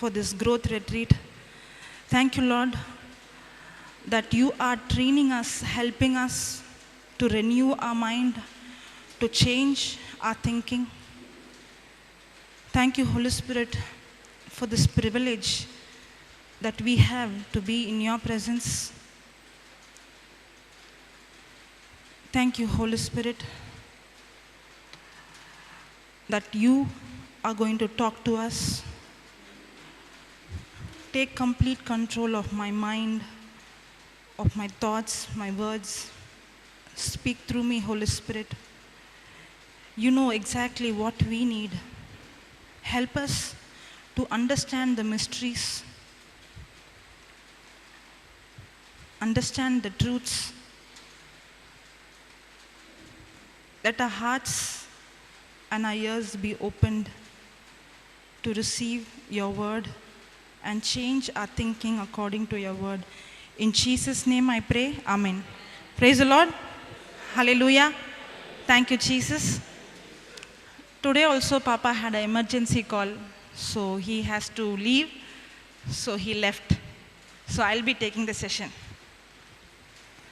for this growth retreat. Thank you, Lord, that you are training us, helping us to renew our mind, to change our thinking. Thank you, Holy Spirit, for this privilege that we have to be in your presence. Thank you, Holy Spirit, that you are going to talk to us. Take complete control of my mind, of my thoughts, my words. Speak through me, Holy Spirit. You know exactly what we need. Help us to understand the mysteries, understand the truths. Let our hearts and our ears be opened to receive your word and change our thinking according to your word. In Jesus' name I pray, amen. Praise the Lord. Hallelujah. Thank you, Jesus. Today also Papa had an emergency call, so he has to leave, so he left. So I'll be taking the session.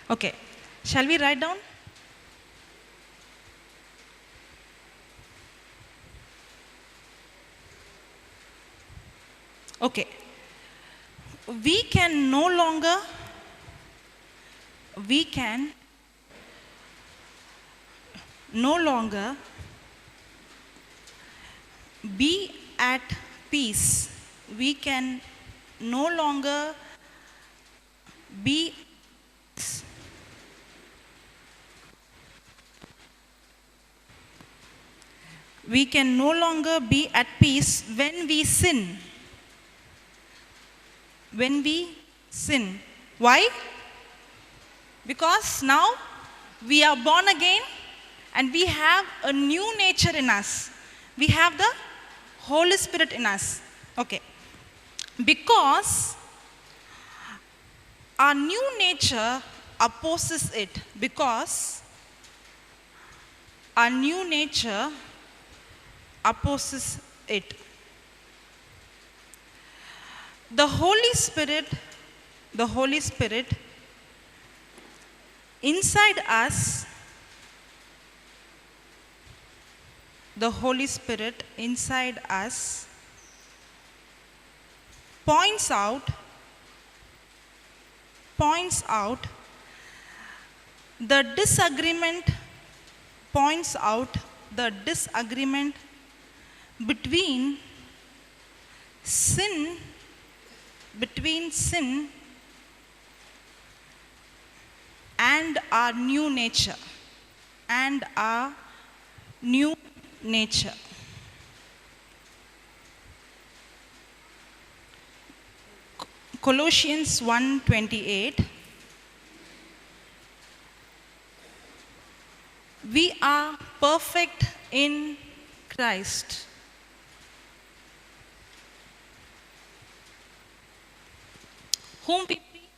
Okay, shall we write down? Okay. We can no longer be at peace. We can no longer be at peace when we sin. When we sin. Why? Because now we are born again and we have a new nature in us. We have the Holy Spirit in us. Okay. Because our new nature opposes it. Because our new nature opposes it. The Holy Spirit inside us, points out the disagreement between sin and our new nature. Colossians 1:28. We are perfect in Christ. Whom we preach,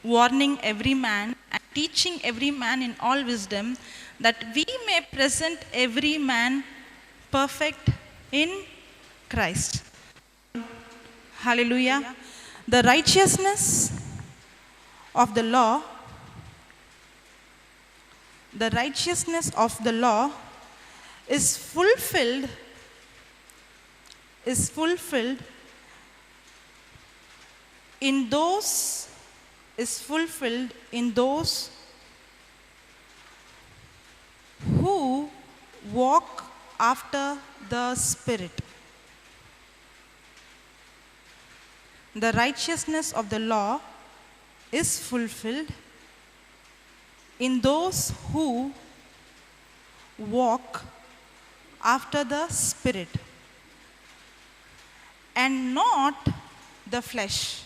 warning every man and teaching every man in all wisdom, that we may present every man perfect in Christ. Hallelujah. The righteousness of the law is fulfilled in those who walk after the Spirit. The righteousness of the law is fulfilled in those who walk after the Spirit and not the flesh.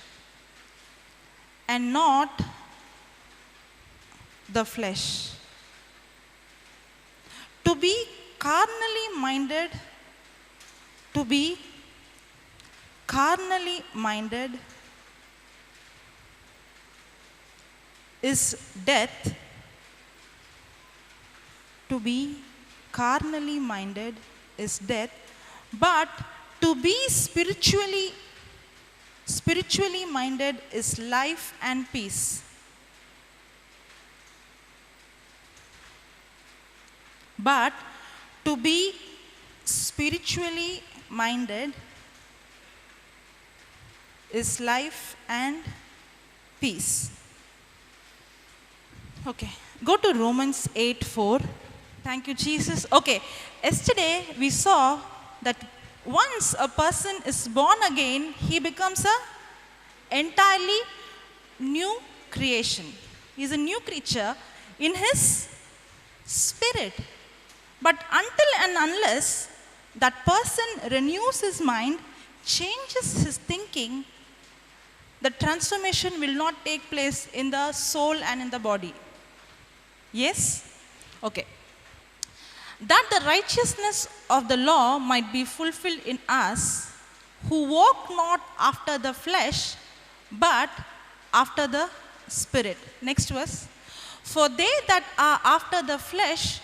To be carnally minded is death. To be carnally minded is death, but to be spiritually Spiritually minded is life and peace. But to be spiritually minded is life and peace. Okay, go to Romans 8:4. Thank you, Jesus. Okay, yesterday we saw that once a person is born again, he becomes a entirely new creation. He is a new creature in his spirit. But until and unless that person renews his mind, changes his thinking, the transformation will not take place in the soul and in the body. Yes? Okay. That the righteousness of the law might be fulfilled in us, who walk not after the flesh, but after the Spirit. Next verse. For they that are after the flesh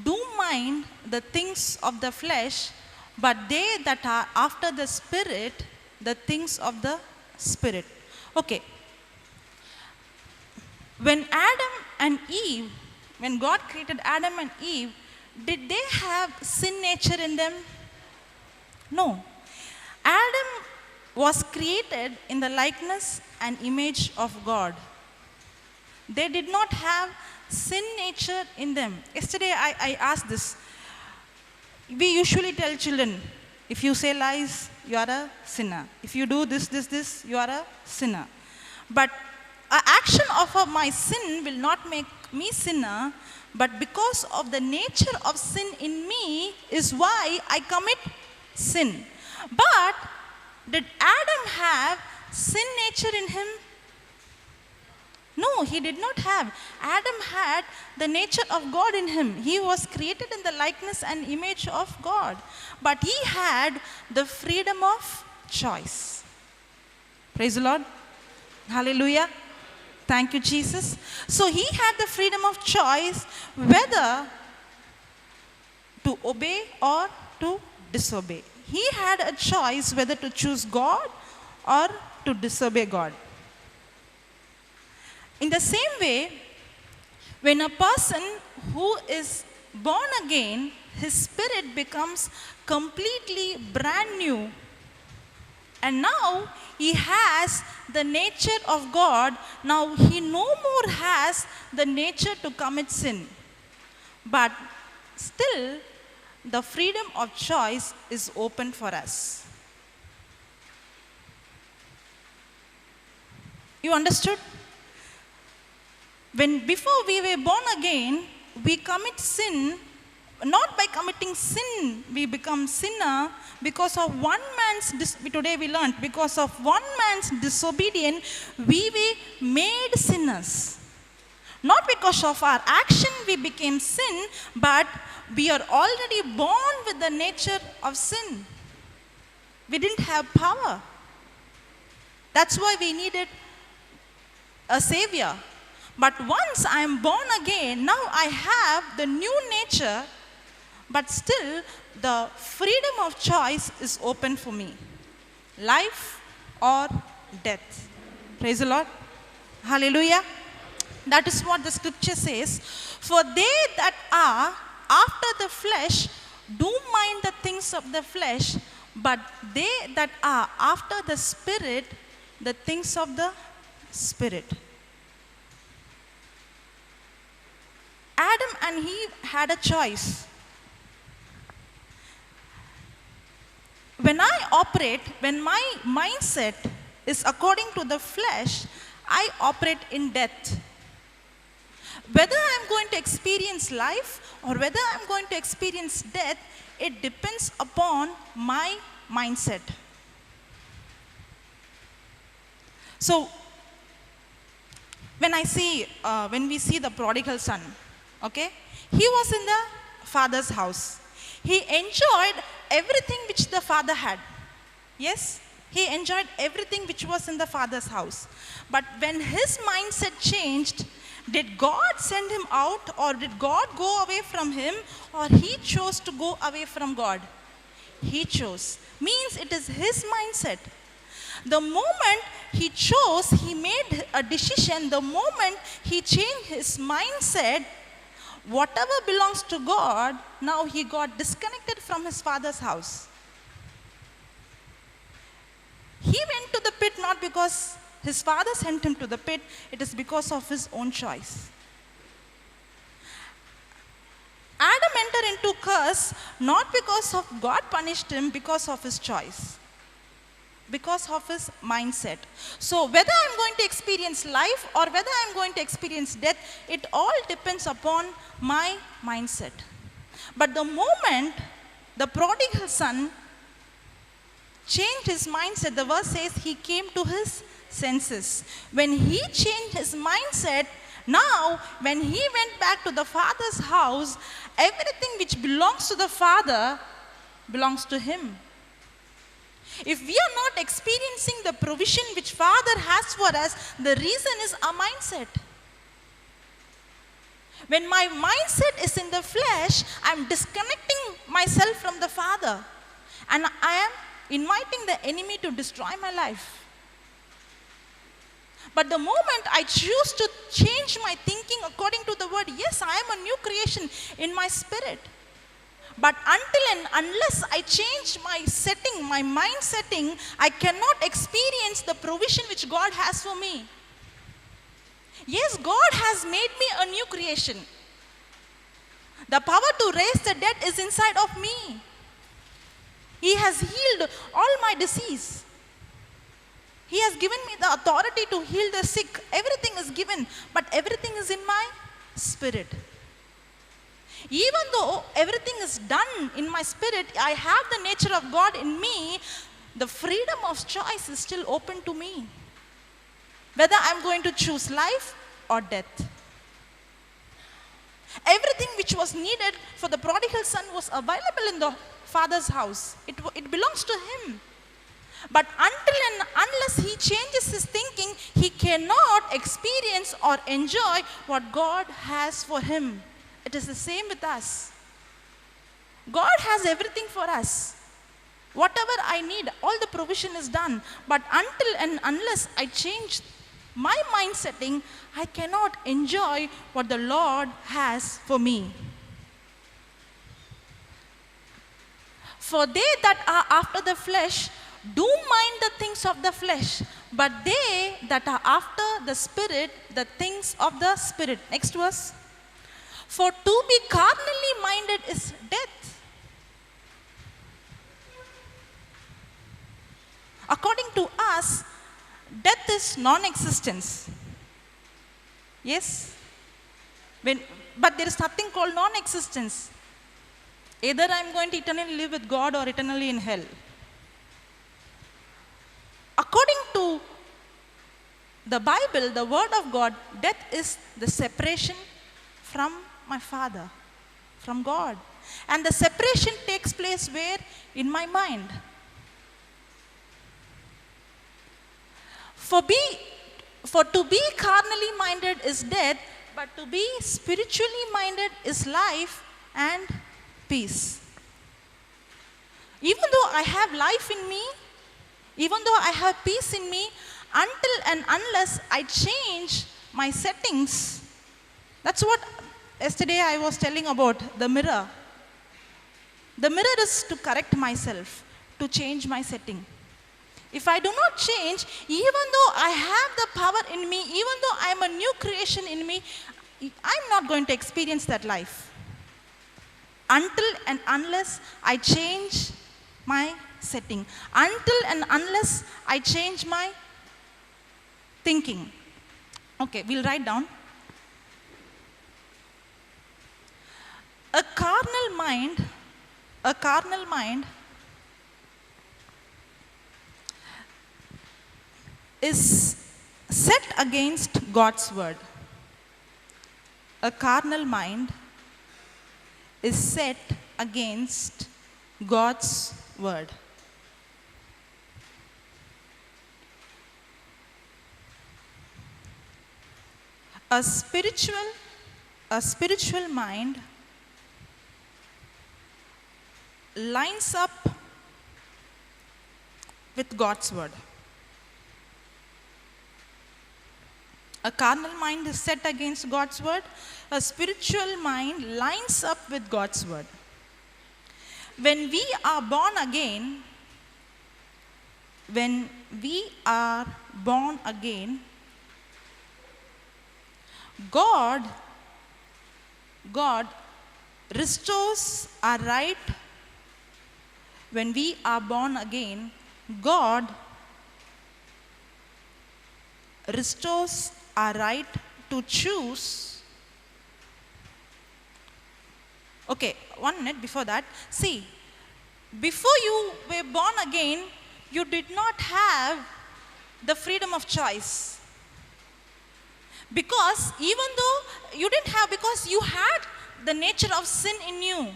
do mind the things of the flesh, but they that are after the Spirit, the things of the Spirit. Okay. When Adam and Eve, when God created Adam and Eve, did they have sin nature in them? No. Adam was created in the likeness and image of God. They did not have sin nature in them. Yesterday I asked this. We usually tell children, if you say lies, you are a sinner. If you do this, you are a sinner. But an action of my sin will not make me sinner, but because of the nature of sin in me is why I commit sin. But did Adam have sin nature in him? No, he did not have. Adam had the nature of God in him. He was created in the likeness and image of God. But he had the freedom of choice. Praise the Lord. Hallelujah. Thank you, Jesus. So he had the freedom of choice whether to obey or to disobey. He had a choice whether to choose God or to disobey God. In the same way, when a person who is born again, his spirit becomes completely brand new. And now he has the nature of God. Now he no more has the nature to commit sin. But still, the freedom of choice is open for us. You understood? When before we were born again, we commit sin. Not by committing sin, we become sinner because of one man's, today we learned, because of one man's disobedience, we were made sinners. Not because of our action we became sin, but we are already born with the nature of sin. We didn't have power. That's why we needed a savior. But once I am born again, now I have the new nature, but still the freedom of choice is open for me. Life or death. Praise the Lord. Hallelujah. That is what the scripture says. For they that are after the flesh do mind the things of the flesh, but they that are after the Spirit, the things of the Spirit. Adam and Eve had a choice. When my mindset is according to the flesh, I operate in death. Whether I'm going to experience life or whether I'm going to experience death, it depends upon my mindset. So, when we see the prodigal son, okay, he was in the father's house. He enjoyed everything which the father had. Yes, he enjoyed everything which was in the father's house. But when his mindset changed, did God send him out, or did God go away from him, or he chose to go away from God? He chose. Means it is his mindset. The moment he chose, he made a decision, the moment he changed his mindset, whatever belongs to God, now he got disconnected from his father's house. He went to the pit not because his father sent him to the pit, it is because of his own choice. Adam entered into curse not because of God punished him, because of his choice, because of his mindset. So whether I'm going to experience life or whether I'm going to experience death, it all depends upon my mindset. But the moment the prodigal son changed his mindset, the verse says he came to his senses. When he changed his mindset, now when he went back to the father's house, everything which belongs to the father belongs to him. If we are not experiencing the provision which Father has for us, the reason is our mindset. When my mindset is in the flesh, I am disconnecting myself from the Father. And I am inviting the enemy to destroy my life. But the moment I choose to change my thinking according to the word, yes, I am a new creation in my spirit. But until and unless I change my setting, my mind setting, I cannot experience the provision which God has for me. Yes, God has made me a new creation. The power to raise the dead is inside of me. He has healed all my disease. He has given me the authority to heal the sick. Everything is given, but everything is in my spirit. Even though everything is done in my spirit, I have the nature of God in me, the freedom of choice is still open to me. Whether I'm going to choose life or death. Everything which was needed for the prodigal son was available in the father's house. It belongs to him. But until and unless he changes his thinking, he cannot experience or enjoy what God has for him. It is the same with us. God has everything for us. Whatever I need, all the provision is done. But until and unless I change my mind setting, I cannot enjoy what the Lord has for me. For they that are after the flesh do mind the things of the flesh, but they that are after the Spirit, the things of the Spirit. Next verse. For to be carnally minded is death. According to us, death is non-existence. Yes? But there is nothing called non-existence. Either I am going to eternally live with God or eternally in hell. According to the Bible, the Word of God, death is the separation from my Father, from God. And the separation takes place where? In my mind. For to be carnally minded is death, but to be spiritually minded is life and peace. Even though I have life in me, even though I have peace in me, until and unless I change my settings, that's what yesterday I was telling about the mirror. The mirror is to correct myself, to change my setting. If I do not change, even though I have the power in me, even though I am a new creation in me, I'm not going to experience that life. Until and unless I change my setting. Until and unless I change my thinking. Okay, we'll write down. A carnal mind is set against God's word. A carnal mind is set against God's word. A spiritual mind lines up with God's word. A carnal mind is set against God's word. A spiritual mind lines up with God's word. When we are born again, God restores our right. When we are born again, God restores our right to choose. Okay, 1 minute before that. See, before you were born again, you did not have the freedom of choice. Because even though you didn't have, because you had the nature of sin in you.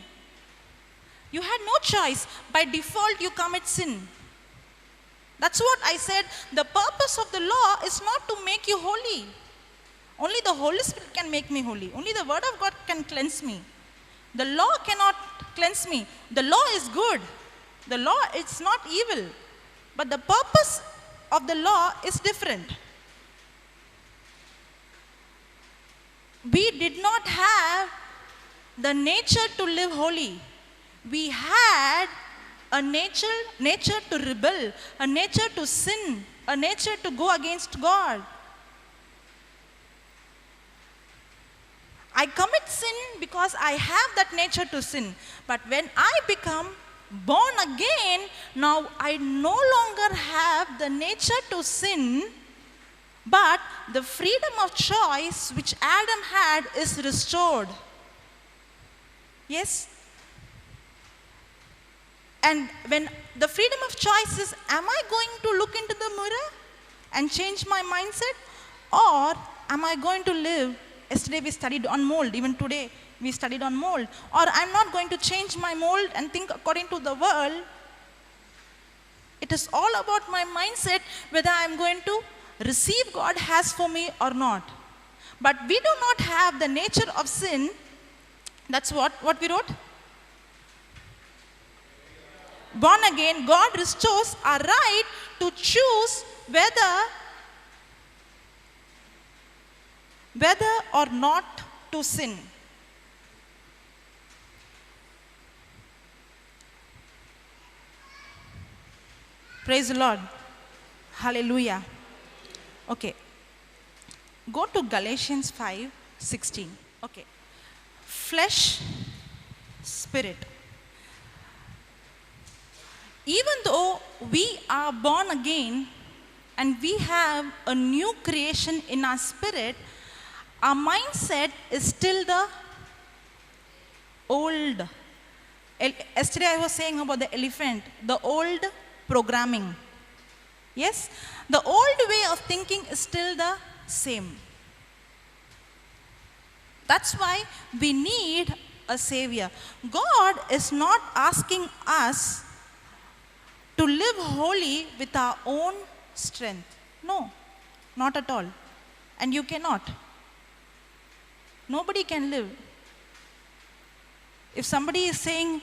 You had no choice. By default, you commit sin. That's what I said. The purpose of the law is not to make you holy. Only the Holy Spirit can make me holy. Only the Word of God can cleanse me. The law cannot cleanse me. The law is good. The law is not evil. But the purpose of the law is different. We did not have the nature to live holy. We had a nature to rebel, a nature to sin, a nature to go against God. I commit sin because I have that nature to sin. But when I become born again, now I no longer have the nature to sin, but the freedom of choice which Adam had is restored. Yes? And when the freedom of choice is, am I going to look into the mirror and change my mindset? Or am I going to live? Yesterday we studied on mold. Even today we studied on mold. Or I'm not going to change my mold and think according to the world. It is all about my mindset, whether I'm going to receive God has for me or not. But we do not have the nature of sin. That's what we wrote. Born again, God restores our right to choose whether or not to sin. Praise the Lord. Hallelujah. Okay. Go to Galatians 5:16. Okay. Flesh, spirit. Even though we are born again and we have a new creation in our spirit, our mindset is still the old. Yesterday I was saying about the elephant, the old programming. Yes? The old way of thinking is still the same. That's why we need a savior. God is not asking us to live holy with our own strength. No, not at all. And you cannot. Nobody can live. If somebody is saying,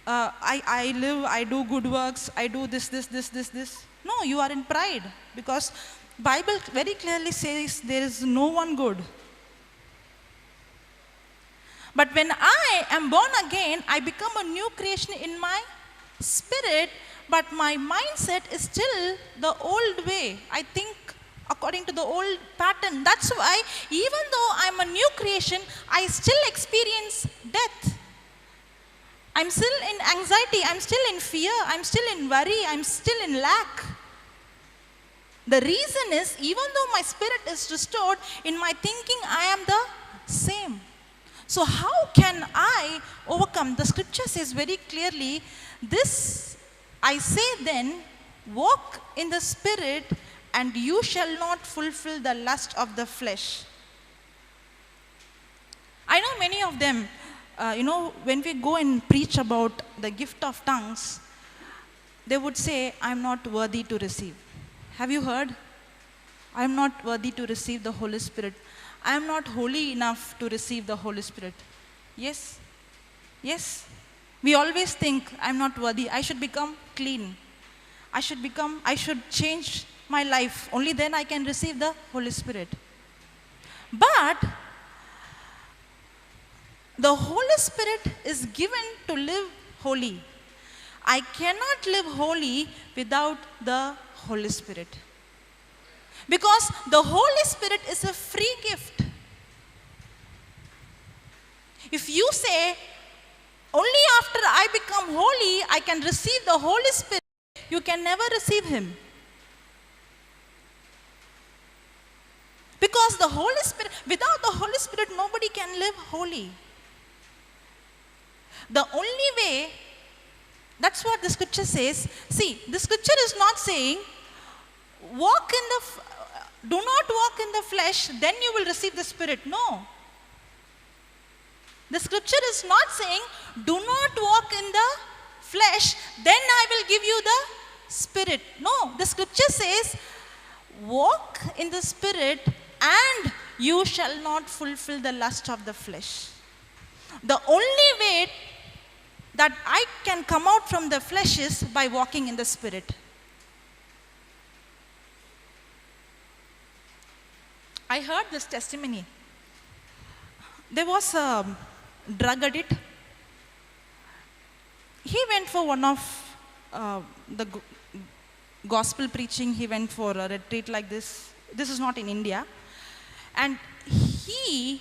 I live, I do good works, I do this. No, you are in pride. Because Bible very clearly says there is no one good. But when I am born again, I become a new creation in my spirit, but my mindset is still the old way. I think according to the old pattern. That's why even though I'm a new creation, I still experience death. I'm still in anxiety, I'm still in fear, I'm still in worry, I'm still in lack. The reason is, even though my spirit is restored, in my thinking I am the same. So how can I overcome? The scripture says very clearly, this I say then, walk in the spirit and you shall not fulfill the lust of the flesh. I know many of them, when we go and preach about the gift of tongues, they would say, I'm not worthy to receive. Have you heard? I'm not worthy to receive the Holy Spirit. I am not holy enough to receive the Holy Spirit. Yes. Yes. We always think, I'm not worthy. I should become clean. I should change my life. Only then I can receive the Holy Spirit. But the Holy Spirit is given to live holy. I cannot live holy without the Holy Spirit. Because the Holy Spirit is a free gift. If you say, only after I become holy, I can receive the Holy Spirit, you can never receive Him. Because the Holy Spirit, without the Holy Spirit, nobody can live holy. The only way, that's what the scripture says. See, the scripture is not saying, do not walk in the flesh, then you will receive the Spirit. No. The scripture is not saying, do not walk in the flesh, then I will give you the Spirit. No, the scripture says, walk in the Spirit and you shall not fulfill the lust of the flesh. The only way that I can come out from the flesh is by walking in the Spirit. I heard this testimony. There was a drug addict. He went for one of the gospel preaching. He went for a retreat like this. This is not in India. And he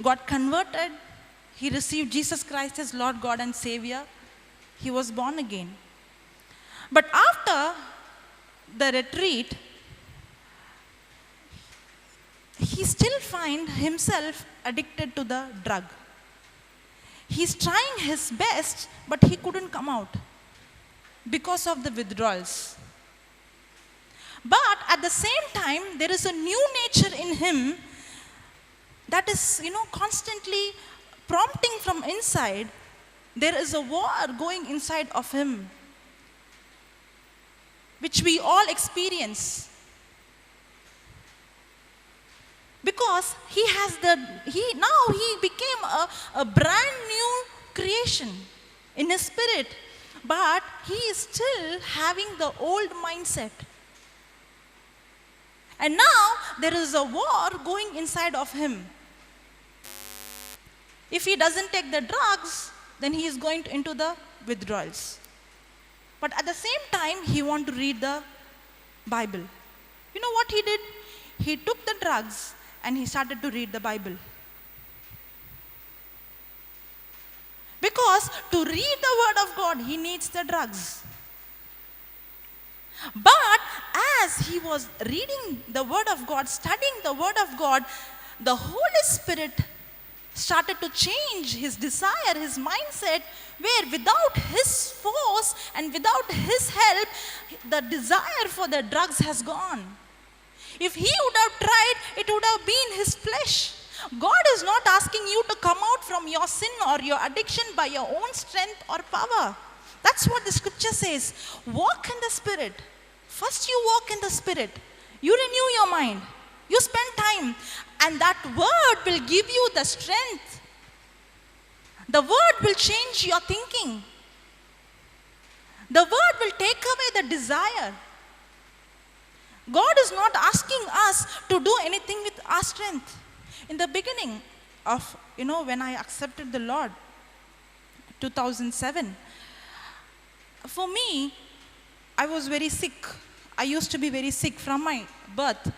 got converted. He received Jesus Christ as Lord, God and Savior. He was born again. But after the retreat, he still finds himself addicted to the drug. He's trying his best, but he couldn't come out because of the withdrawals. But at the same time, there is a new nature in him that is, constantly prompting from inside. There is a war going inside of him, which we all experience. Because he became a brand new creation in his spirit, but he is still having the old mindset. And now there is a war going inside of him. If he doesn't take the drugs, then he is going into the withdrawals. But at the same time, he wants to read the Bible. You know what he did? He took the drugs and he started to read the Bible. Because to read the Word of God, he needs the drugs. But as he was reading the Word of God, studying the Word of God, the Holy Spirit started to change his desire, his mindset, where without his force and without his help, the desire for the drugs has gone. If he would have tried, it would have been his flesh. God is not asking you to come out from your sin or your addiction by your own strength or power. That's what the scripture says. Walk in the Spirit. First you walk in the Spirit. You renew your mind. You spend time. And that word will give you the strength. The word will change your thinking. The word will take away the desire. God is not asking us to do anything with our strength. In the beginning of, when I accepted the Lord, 2007, for me, I was very sick. I used to be very sick from my birth.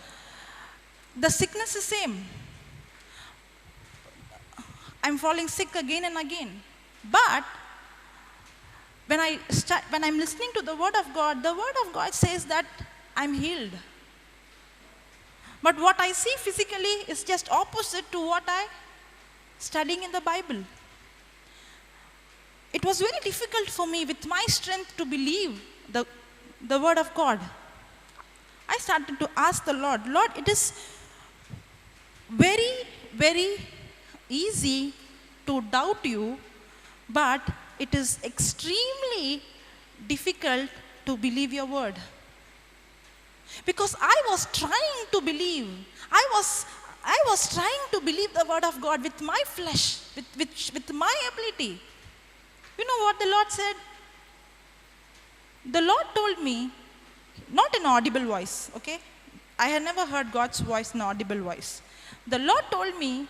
The sickness is same. I'm falling sick again and again. But when I'm listening to the Word of God says that I'm healed. But what I see physically is just opposite to what I studying in the Bible. It was very difficult for me with my strength to believe the Word of God. I started to ask the Lord, it is very, very easy to doubt you, but it is extremely difficult to believe your word. Because I was trying to believe. I was trying to believe the Word of God with my flesh, with my ability. You know what the Lord said? The Lord told me, not in audible voice, okay? I had never heard God's voice in audible voice. The Lord told me,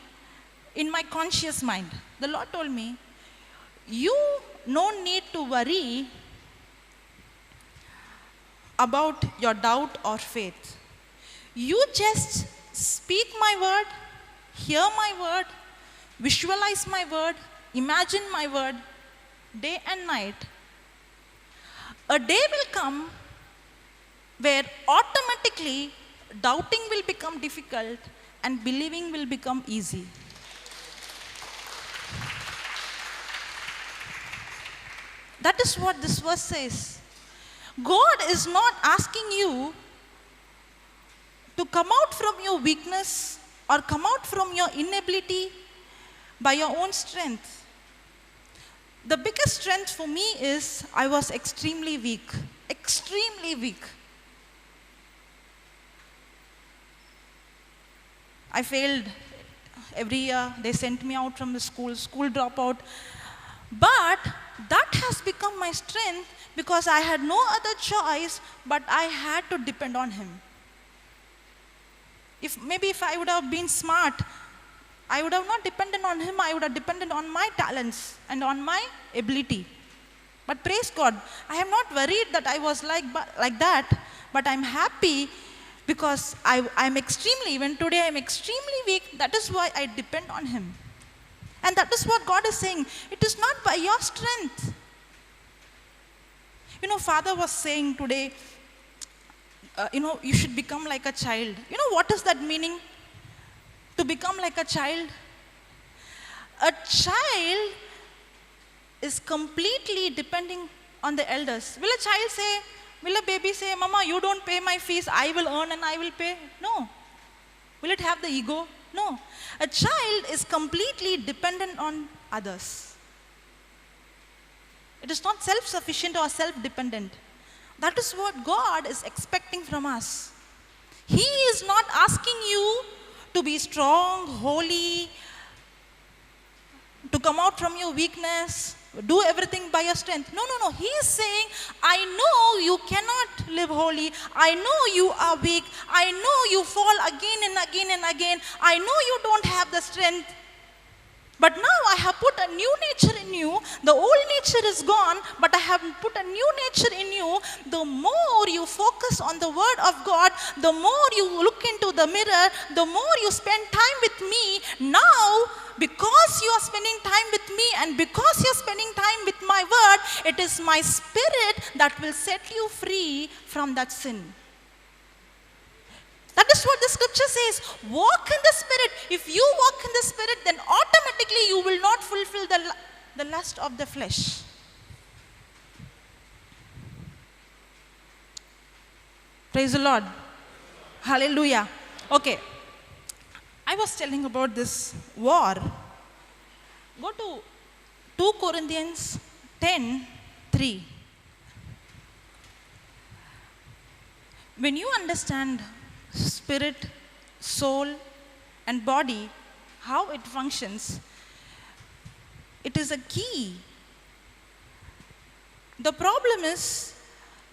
in my conscious mind, the Lord told me, you no need to worry about your doubt or faith. You just speak my word, hear my word, visualize my word, imagine my word, day and night. A day will come where automatically doubting will become difficult and believing will become easy. That is what this verse says. God is not asking you to come out from your weakness or come out from your inability by your own strength. The biggest strength for me is I was extremely weak. Extremely weak. I failed every year. They sent me out from the school dropout. But that has become my strength because I had no other choice but I had to depend on Him. If I would have been smart, I would have not depended on Him, I would have depended on my talents and on my ability. But praise God, I am not worried that I was like that, but I'm happy because I'm extremely, even today I'm extremely weak. That is why I depend on Him. And that is what God is saying. It is not by your strength. Father was saying today, you should become like a child. What is that meaning? To become like a child? A child is completely depending on the elders. Will a baby say, Mama, you don't pay my fees, I will earn and I will pay? No. Will it have the ego? No. A child is completely dependent on others. It is not self-sufficient or self-dependent. That is what God is expecting from us. He is not asking you to be strong, holy, to come out from your weakness, do everything by your strength. No. He is saying, I know you cannot live holy. I know you are weak. I know you fall again and again and again. I know you don't have the strength. But now I have put a new nature in you. The old nature is gone, but I have put a new nature in you. The more you focus on the word of God, the more you look into the mirror, the more you spend time with me. Now, because you are spending time with me and because you are spending time with my word, it is my spirit that will set you free from that sin. That is what the scripture says. Walk in the Spirit. If you walk in the Spirit, then automatically you will not fulfill the lust of the flesh. Praise the Lord. Hallelujah. Okay. I was telling about this war. Go to 2 Corinthians 10:3. When you understand spirit, soul, and body, how it functions, it is a key. The problem is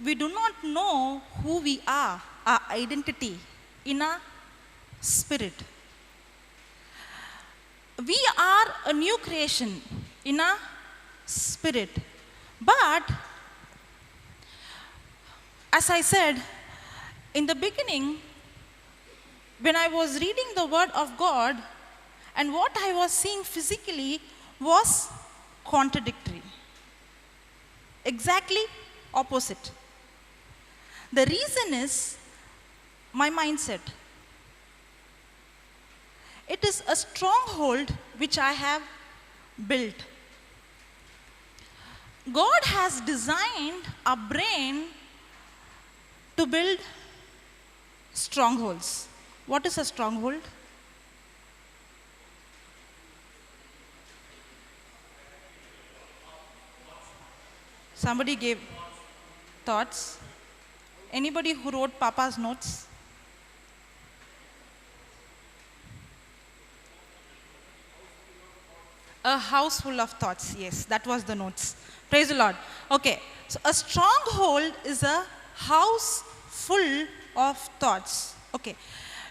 we do not know who we are, our identity in our spirit. We are a new creation in our spirit. But as I said, in the beginning, when I was reading the word of God and what I was seeing physically was contradictory. Exactly opposite. The reason is my mindset. It is a stronghold which I have built. God has designed our brain to build strongholds. What is a stronghold? Somebody gave thoughts. Anybody who wrote Papa's notes? A house full of thoughts. Yes, that was the notes. Praise the Lord. Okay, so a stronghold is a house full of thoughts. Okay,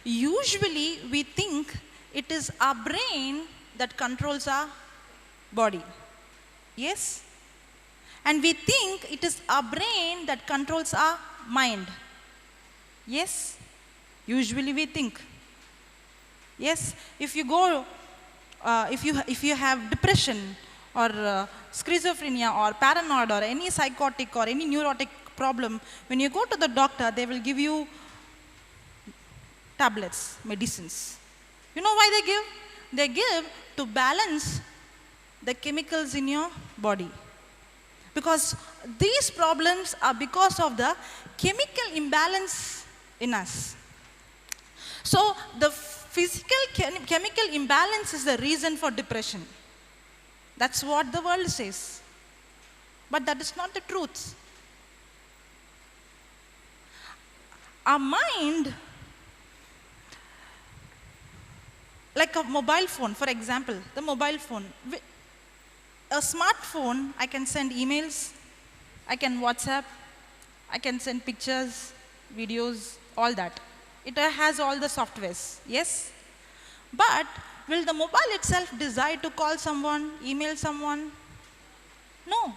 Usually we think it is our brain that controls our body. Yes? And we think it is our brain that controls our mind. Yes? Usually we think. Yes? If you go, if you have depression or schizophrenia or paranoid or any psychotic or any neurotic problem, when you go to the doctor, they will give you tablets, medicines. You know why they give? They give to balance the chemicals in your body. Because these problems are because of the chemical imbalance in us. So the physical chemical imbalance is the reason for depression. That's what the world says. But that is not the truth. Our mind, like a mobile phone, for example, the mobile phone. A smartphone, I can send emails, I can WhatsApp, I can send pictures, videos, all that. It has all the softwares, yes? But will the mobile itself decide to call someone, email someone? No.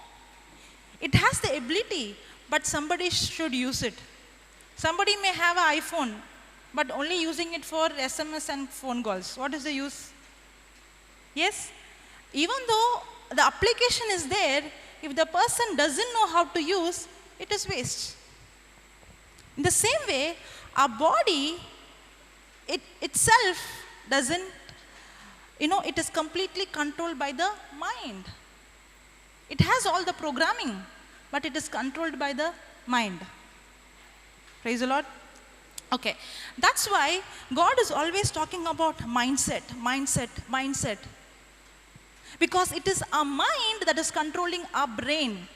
It has the ability, but somebody should use it. Somebody may have an iPhone, but only using it for SMS and phone calls. What is the use? Yes? Even though the application is there, if the person doesn't know how to use, it is waste. In the same way, our body, itself doesn't, it is completely controlled by the mind. It has all the programming, but it is controlled by the mind. Praise the Lord. Okay, that's why God is always talking about mindset, mindset, mindset. Because it is our mind that is controlling our brain.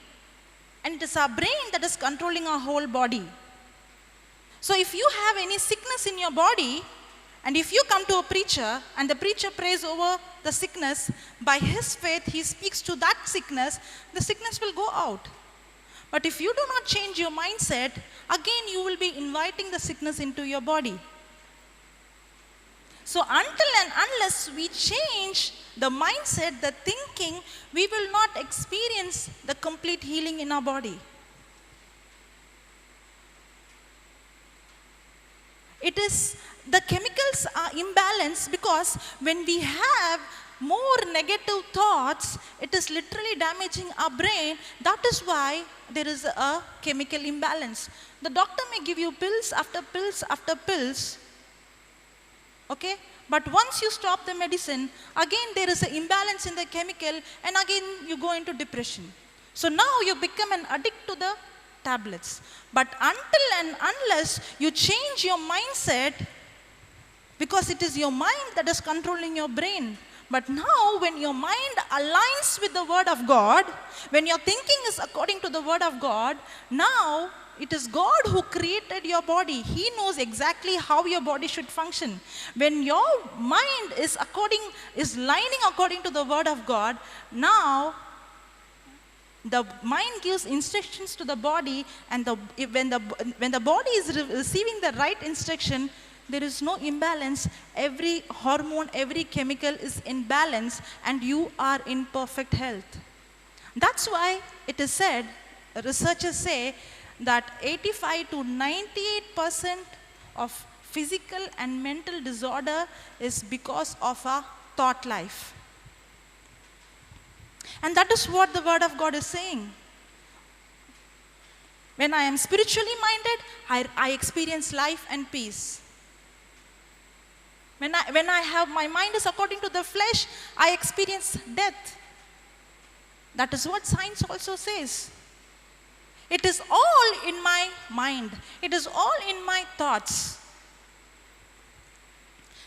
And it is our brain that is controlling our whole body. So if you have any sickness in your body, and if you come to a preacher, and the preacher prays over the sickness, by his faith he speaks to that sickness, the sickness will go out. But if you do not change your mindset, again you will be inviting the sickness into your body. So until and unless we change the mindset, the thinking, we will not experience the complete healing in our body. It is, the chemicals are imbalanced because when we have more negative thoughts, it is literally damaging our brain. That is why there is a chemical imbalance. The doctor may give you pills after pills after pills. Okay? But once you stop the medicine, again there is an imbalance in the chemical, and again you go into depression. So now you become an addict to the tablets. But until and unless you change your mindset, because it is your mind that is controlling your brain. But now when your mind aligns with the Word of God, when your thinking is according to the Word of God, now it is God who created your body. He knows exactly how your body should function. When your mind is lining according to the Word of God, now the mind gives instructions to the body, and when the body is receiving the right instruction, there is no imbalance. Every hormone, every chemical is in balance, and you are in perfect health. That's why it is said, researchers say, that 85 to 98% of physical and mental disorder is because of our thought life. And that is what the Word of God is saying. When I am spiritually minded, I experience life and peace. When I have my mind is according to the flesh, I experience death. That is what science also says. It is all in my mind. It is all in my thoughts.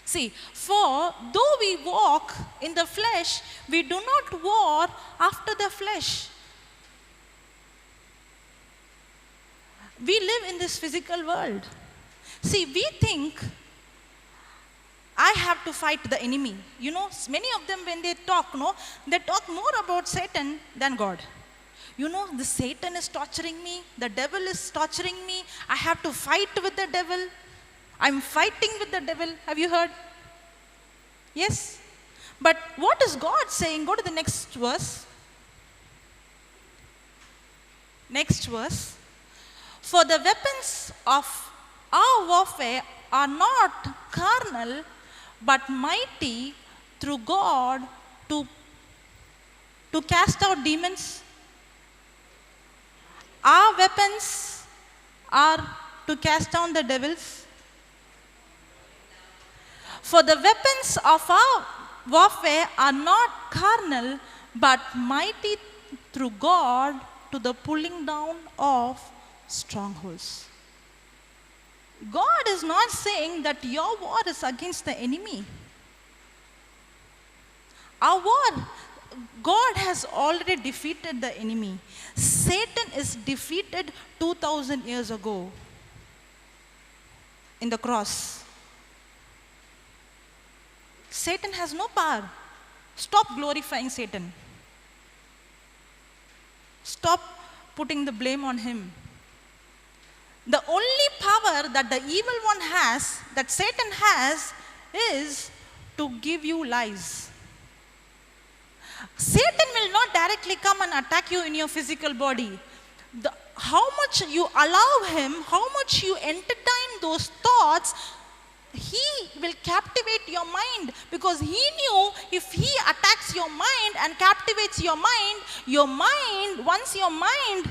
See, for though we walk in the flesh, we do not war after the flesh. We live in this physical world. See, we think, I have to fight the enemy. You know, many of them when they talk more about Satan than God. You know, the Satan is torturing me, the devil is torturing me, I have to fight with the devil. I'm fighting with the devil. Have you heard? Yes. But what is God saying? Go to the next verse. Next verse. For the weapons of our warfare are not carnal, but mighty through God to cast out demons. Our weapons are to cast down the devils. For the weapons of our warfare are not carnal, but mighty through God to the pulling down of strongholds. God is not saying that your war is against the enemy. Our war, God has already defeated the enemy. Satan is defeated 2000 years ago in the cross. Satan has no power. Stop glorifying Satan. Stop putting the blame on him. The only power that the evil one has, that Satan has, is to give you lies. Satan will not directly come and attack you in your physical body. How much you allow him, how much you entertain those thoughts, he will captivate your mind, because he knew if he attacks your mind and captivates your mind, once your mind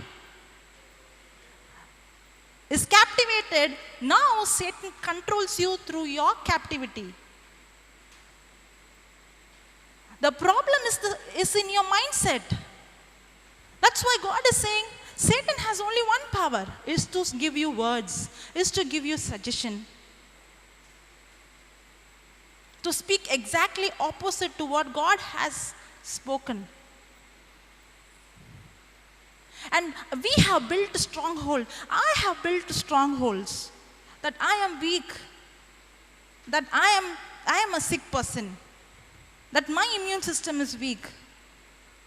is captivated, now Satan controls you through your captivity. The problem is in your mindset. That's why God is saying Satan has only one power, is to give you words, is to give you suggestion, to speak exactly opposite to what God has spoken. And we have built a stronghold. I have built strongholds that I am weak, that I am a sick person, that my immune system is weak,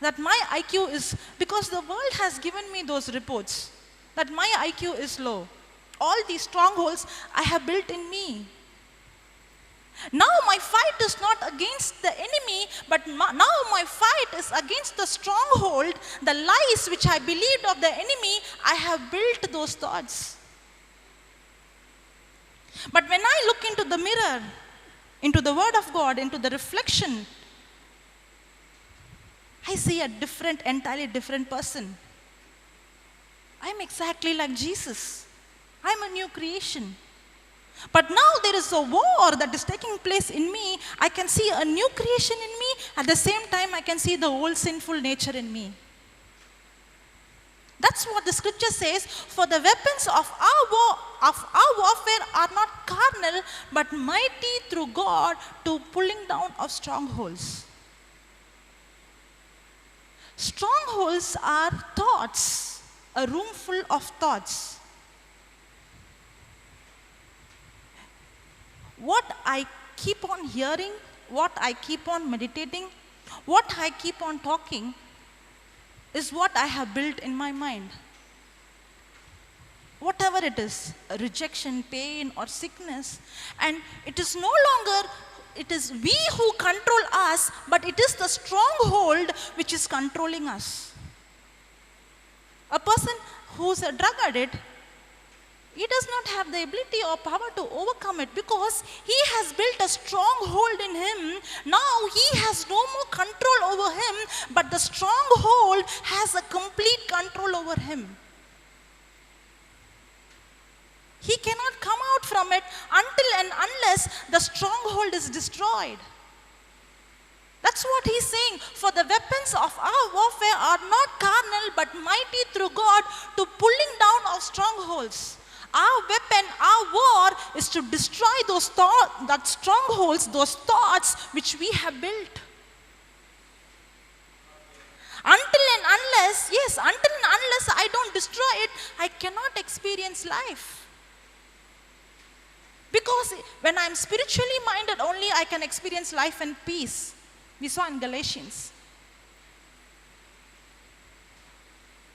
that my IQ is, because the world has given me those reports, that my IQ is low. All these strongholds I have built in me. Now my fight is not against the enemy, but now my fight is against the stronghold, the lies which I believed of the enemy. I have built those thoughts. But when I look into the mirror, into the Word of God, into the reflection, I see a entirely different person. I'm exactly like Jesus. I'm a new creation. But now there is a war that is taking place in me. I can see a new creation in me. At the same time, I can see the old sinful nature in me. That's what the scripture says. For the weapons of our warfare are not carnal, but mighty through God to pulling down of strongholds. Strongholds are thoughts, a room full of thoughts. What I keep on hearing, what I keep on meditating, what I keep on talking is what I have built in my mind. Whatever it is, rejection, pain, or sickness, and it is no longer, it is we who control us, but it is the stronghold which is controlling us. A person who's a drug addict, he does not have the ability or power to overcome it because he has built a stronghold in him. Now he has no more control over him, but the stronghold has a complete control over him. He cannot come out from it until and unless the stronghold is destroyed. That's what he's saying. For the weapons of our warfare are not carnal, but mighty through God to pulling down of strongholds. Our weapon, our war is to destroy those that strongholds, those thoughts which we have built. Until and unless I don't destroy it, I cannot experience life. Because when I'm spiritually minded, only I can experience life and peace. We saw in Galatians.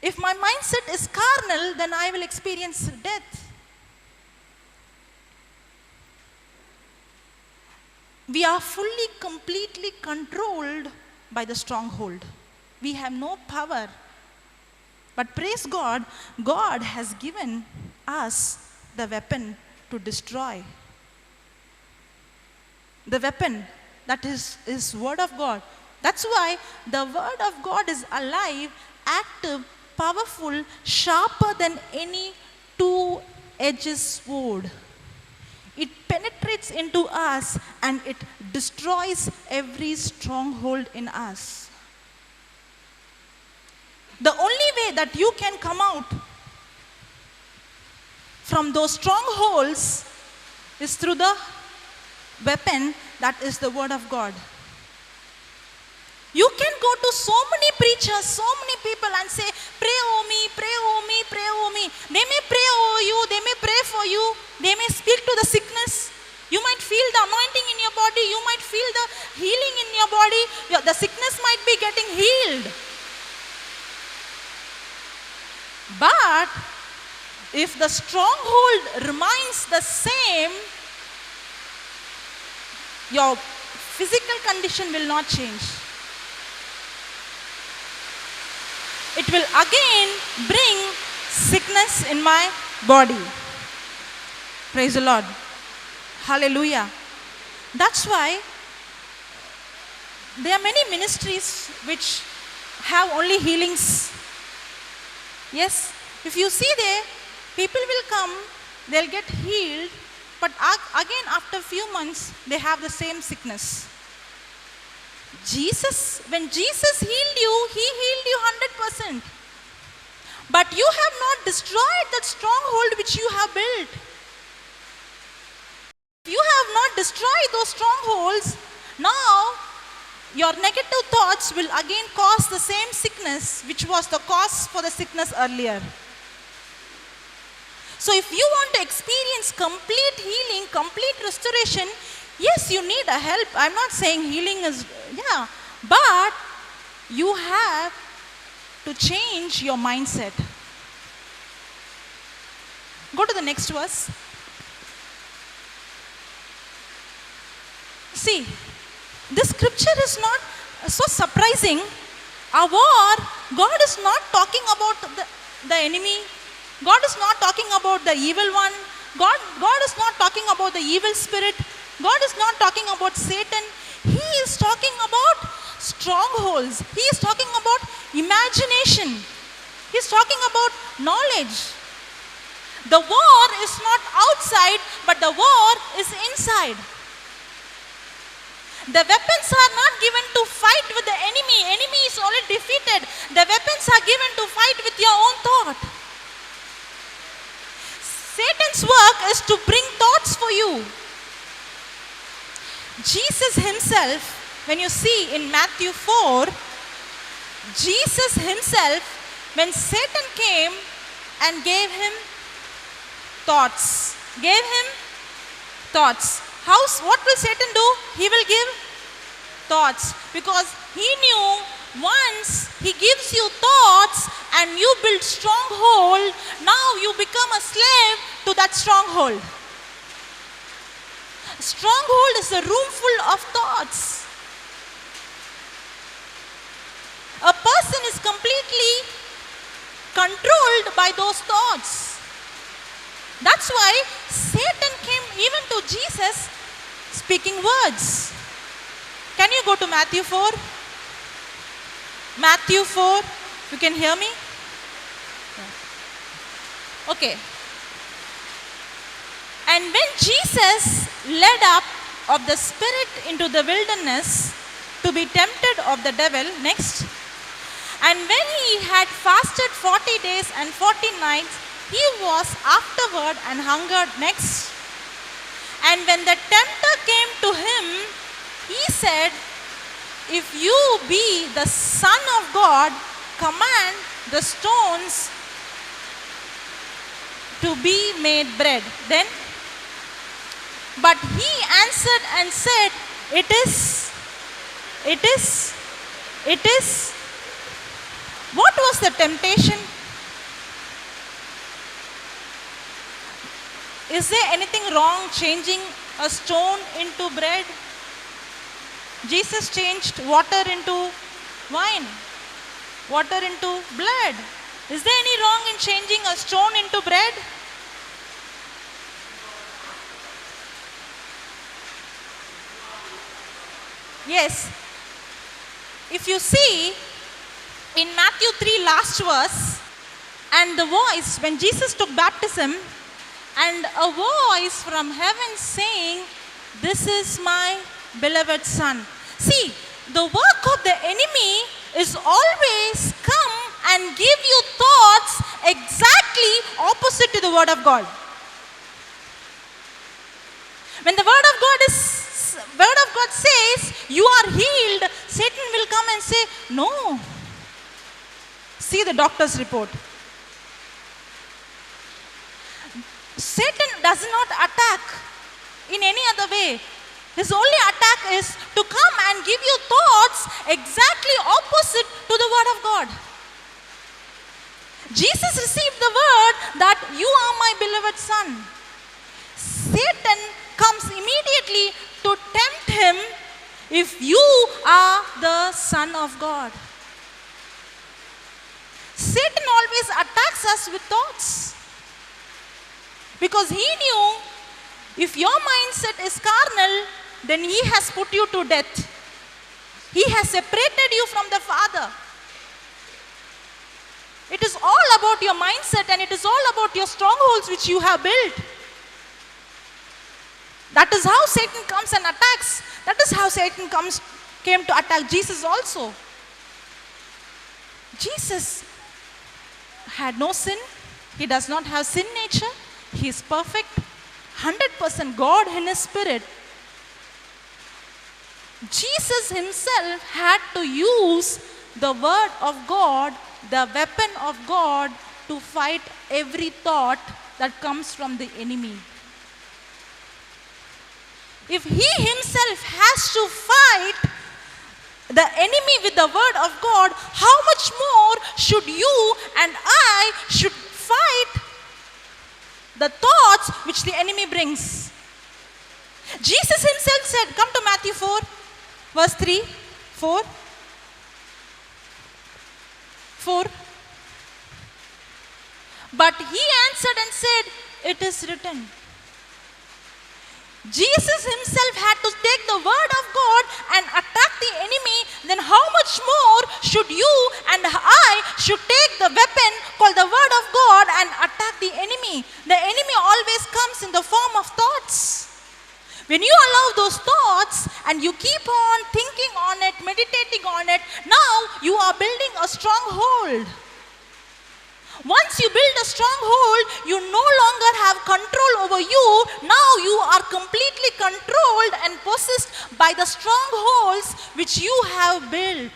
If my mindset is carnal, then I will experience death. we are fully, completely controlled by the stronghold. We have no power. But praise God, God has given us the weapon to destroy. The weapon that is Word of God. That's why the Word of God is alive, active, powerful, sharper than any two-edged sword. It penetrates into us and it destroys every stronghold in us. The only way that you can come out from those strongholds is through the weapon that is the Word of God. You can go to so many preachers, so many people and say, pray over me, pray over me, pray over me. They may pray over you, they may pray for you, they may speak to the sickness. You might feel the anointing in your body, you might feel the healing in your body, the sickness might be getting healed. But if the stronghold remains the same, your physical condition will not change. It will again bring sickness in my body. Praise the Lord. Hallelujah. That's why there are many ministries which have only healings. Yes, if you see there, people will come, they'll get healed, but again after a few months, they have the same sickness. When Jesus healed you, He healed you 100%. But you have not destroyed that stronghold which you have built. If you have not destroyed those strongholds, now your negative thoughts will again cause the same sickness which was the cause for the sickness earlier. So if you want to experience complete healing, complete restoration, yes, you need a help. I'm not saying healing is, but you have to change your mindset. Go to the next verse. See, this scripture is not so surprising. Our war, God is not talking about the enemy. God is not talking about the evil one. God is not talking about the evil spirit. God is not talking about Satan. He is talking about strongholds. He is talking about imagination. He is talking about knowledge. The war is not outside, but the war is inside. The weapons are not given to fight with the enemy. Enemy is already defeated. The weapons are given to fight with your own thought. Satan's work is to bring thoughts for you. Jesus himself, when you see in Matthew 4, Jesus himself, when Satan came and gave him thoughts, what will Satan do? He will give thoughts, because he knew once he gives you thoughts and you build stronghold, now you become a slave to that stronghold. Stronghold is a room full of thoughts. A person is completely controlled by those thoughts. That's why Satan came even to Jesus speaking words. Can you go to Matthew 4? Matthew 4, you can hear me? Okay. And when Jesus led up of the Spirit into the wilderness to be tempted of the devil, next. And when he had fasted 40 days and 40 nights, he was afterward and hungered, next. And when the tempter came to him, he said, if you be the Son of God, command the stones to be made bread. Then, but he answered and said, it is. What was the temptation? Is there anything wrong changing a stone into bread? Jesus changed water into wine, water into blood. Is there any wrong in changing a stone into bread? Yes. If you see in Matthew 3 last verse, and the voice, when Jesus took baptism, and a voice from heaven saying, "This is my beloved son." See, the work of the enemy is always come and give you thoughts exactly opposite to the word of God. When the word of God says you are healed, Satan will come and say, "No. See the doctor's report." Satan does not attack in any other way. His only attack is to come and give you thoughts exactly opposite to the word of God. Jesus received the word that you are my beloved son. Satan comes immediately to tempt him, if you are the son of God. Satan always attacks us with thoughts. Because he knew if your mindset is carnal, then he has put you to death. He has separated you from the Father. It is all about your mindset, and it is all about your strongholds which you have built. That is how Satan comes and attacks. That is how Satan came to attack Jesus also. Jesus had no sin. He does not have sin nature. He is perfect, 100% God in his spirit. Jesus himself had to use the word of God, the weapon of God, to fight every thought that comes from the enemy. If he himself has to fight the enemy with the word of God, how much more should you and I should fight the thoughts which the enemy brings? Jesus himself said, come to Matthew 4, verse 3, 4. But he answered and said, it is written. Jesus himself had to take the word of God and attack the enemy. Then how much more should you and I should take the weapon called the word of God and attack the enemy? The enemy always comes in the form of thoughts. When you allow those thoughts and you keep on thinking on it, meditating on it, now you are building a stronghold. Once you build a stronghold, you no longer have control over you. Now you are completely controlled and possessed by the strongholds which you have built.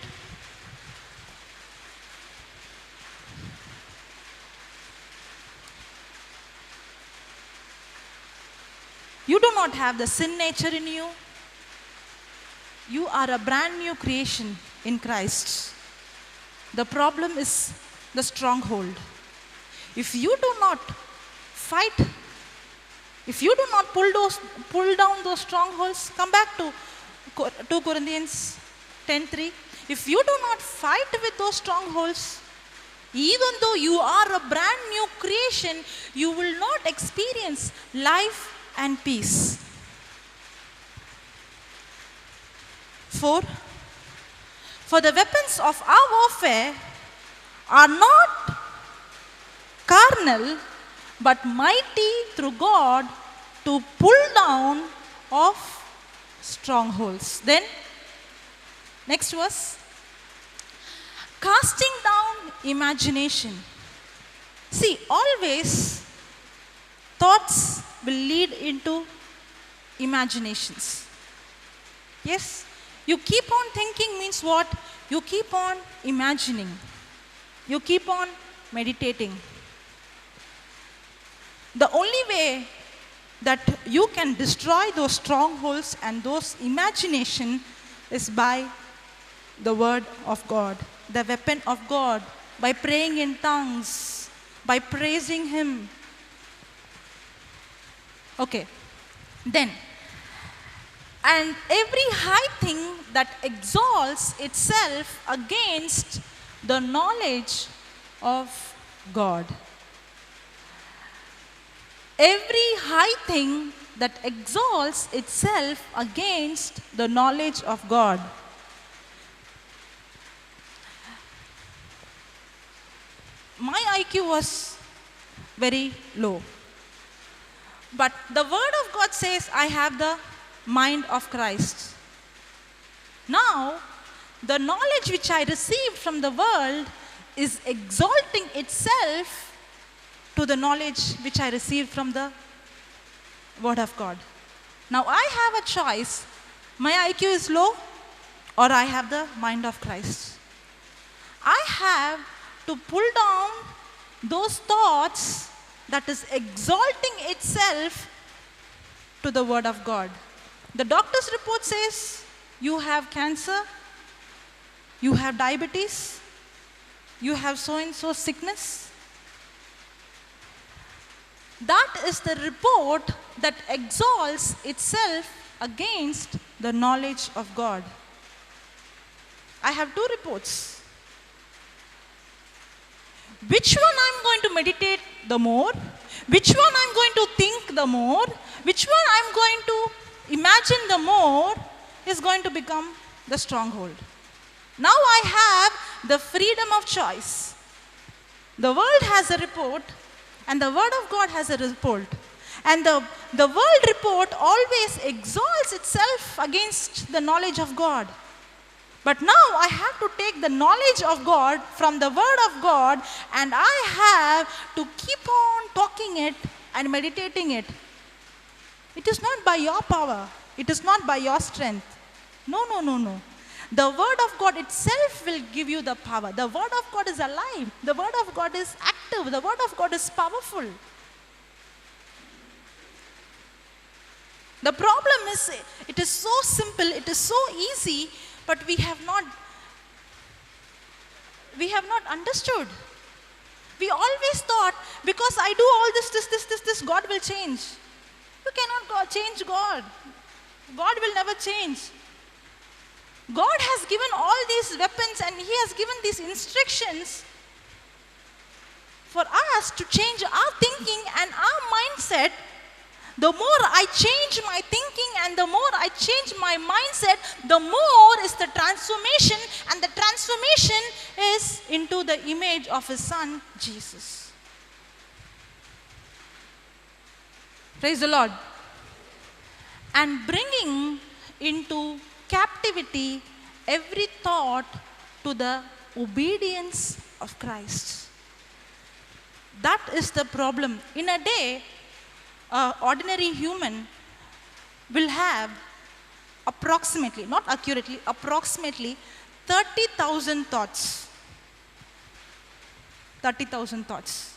You do not have the sin nature in you. You are a brand new creation in Christ. The problem is the stronghold. If you do not fight, if you do not pull down those strongholds, come back to 2 Corinthians 10:3. If you do not fight with those strongholds, even though you are a brand new creation, you will not experience life and peace. 4. For the weapons of our warfare are not carnal, but mighty through God to pull down of strongholds. Then, next verse. Casting down imagination. See, always thoughts will lead into imaginations. Yes? You keep on thinking means what? You keep on imagining. You keep on meditating. The only way that you can destroy those strongholds and those imagination is by the word of God, the weapon of God, by praying in tongues, by praising Him. Okay. Then, And every high thing that exalts itself against the knowledge of God. Every high thing that exalts itself against the knowledge of God. My IQ was very low. But the word of God says I have the mind of Christ. Now, the knowledge which I received from the world is exalting itself to the knowledge which I received from the word of God. Now I have a choice. My IQ is low or I have the mind of Christ. I have to pull down those thoughts that is exalting itself to the word of God. The doctor's report says you have cancer, you have diabetes, you have so and so sickness. That is the report that exalts itself against the knowledge of God. I have two reports. Which one I'm going to meditate the more? Which one I'm going to think the more? Which one I'm going to imagine the more is going to become the stronghold. Now I have the freedom of choice. The world has a report and the word of God has a report. And the world report always exalts itself against the knowledge of God. But now I have to take the knowledge of God from the word of God and I have to keep on talking it and meditating it. It is not by your power. It is not by your strength. No. The word of God itself will give you the power. The word of God is alive. The word of God is active. The word of God is powerful. The problem is, it is so simple, it is so easy, but we have not understood. We always thought, because I do all this, God will change. You cannot change God. God will never change. God has given all these weapons and He has given these instructions for us to change our thinking and our mindset. The more I change my thinking and the more I change my mindset, the more is the transformation, and the transformation is into the image of His Son, Jesus. Praise the Lord. And bringing into captivity every thought to the obedience of Christ. That is the problem. In a day, an ordinary human will have approximately, not accurately, approximately 30,000 thoughts. 30,000 thoughts.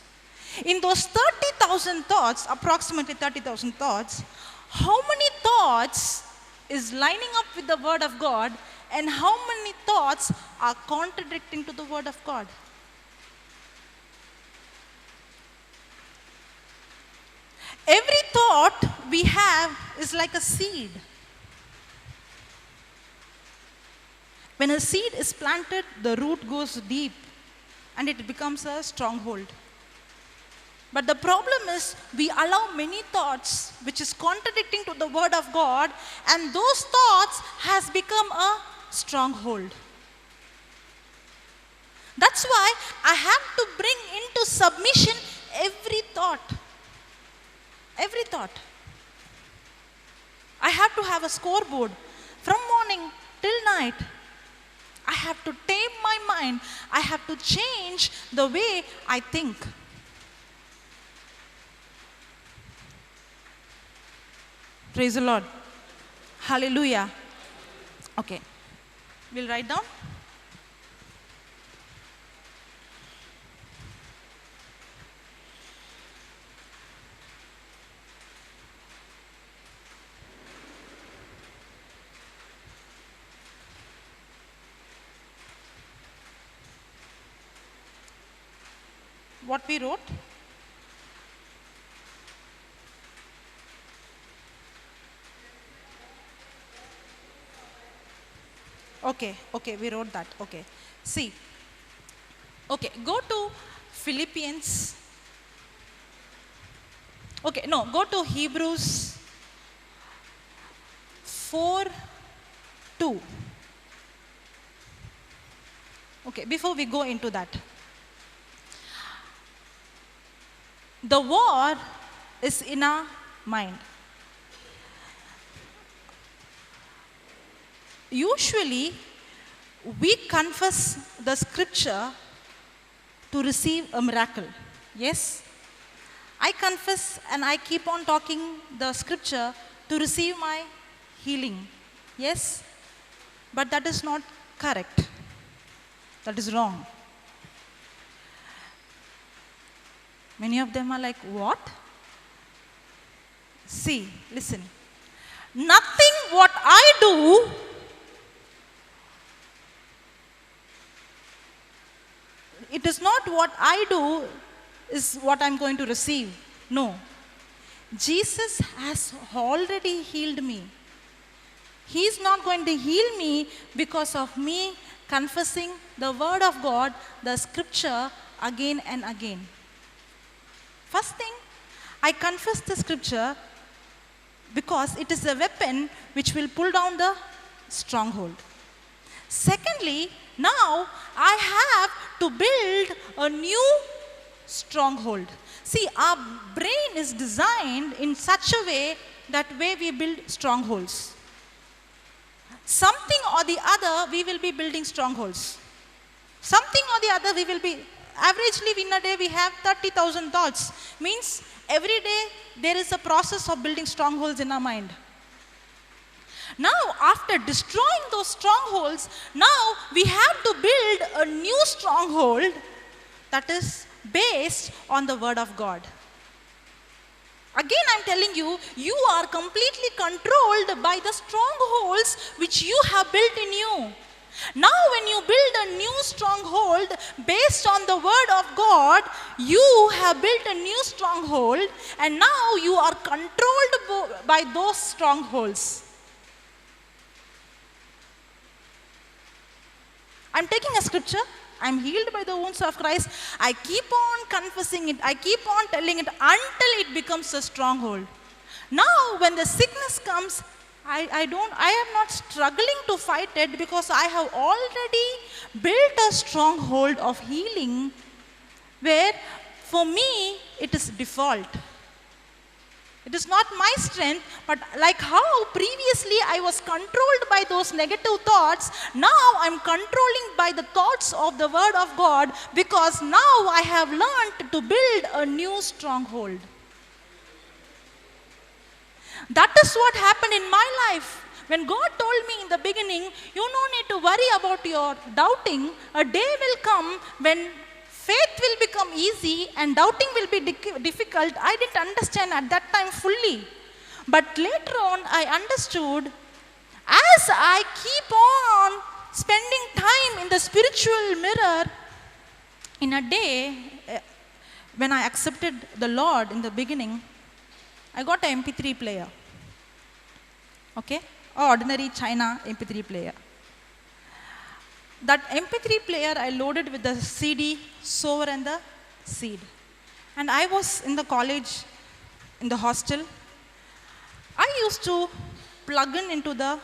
In those 30,000 thoughts, approximately 30,000 thoughts, how many thoughts is lining up with the word of God and how many thoughts are contradicting to the word of God? Every thought we have is like a seed. When a seed is planted, the root goes deep and it becomes a stronghold. But the problem is, we allow many thoughts which is contradicting to the word of God, and those thoughts has become a stronghold. That's why I have to bring into submission every thought. Every thought. I have to have a scoreboard from morning till night. I have to tame my mind. I have to change the way I think. Praise the Lord. Hallelujah. Okay. We'll write down. What we wrote. Okay, we wrote that. Okay. See. Okay, go to Philippians. Okay, no, go to Hebrews 4:2. Okay, before we go into that. The war is in our mind. Usually, we confess the scripture to receive a miracle. Yes? I confess and I keep on talking the scripture to receive my healing. Yes? But that is not correct. That is wrong. Many of them are like, what? See, listen. Nothing what I do it is not what I do is what I'm going to receive. No. Jesus has already healed me. He is not going to heal me because of me confessing the word of God, the scripture again and again. First thing, I confess the scripture because it is a weapon which will pull down the stronghold. Secondly, now I have to build a new stronghold. See, our brain is designed in such a way that way we build strongholds. Something or the other, we will be building strongholds. Something or the other, we will be, averagely in a day we have 30,000 thoughts. Means every day there is a process of building strongholds in our mind. Now, after destroying those strongholds, now we have to build a new stronghold that is based on the word of God. Again, I'm telling you, you are completely controlled by the strongholds which you have built in you. Now, when you build a new stronghold based on the word of God, you have built a new stronghold, and now you are controlled by those strongholds. I'm taking a scripture. I'm healed by the wounds of Christ. I keep on confessing it. I keep on telling it until it becomes a stronghold. Now, when the sickness comes, I am not struggling to fight it because I have already built a stronghold of healing where for me it is default. It is not my strength, but like how previously I was controlled by those negative thoughts, now I'm controlling by the thoughts of the word of God because now I have learned to build a new stronghold. That is what happened in my life. When God told me in the beginning, you don't need to worry about your doubting, a day will come when faith will become easy and doubting will be difficult. I didn't understand at that time fully. But later on, I understood as I keep on spending time in the spiritual mirror, in a day, when I accepted the Lord in the beginning, I got an MP3 player. Okay? Ordinary China MP3 player. That MP3 player I loaded with the CD, sower and the seed. And I was in the college, in the hostel. I used to plug into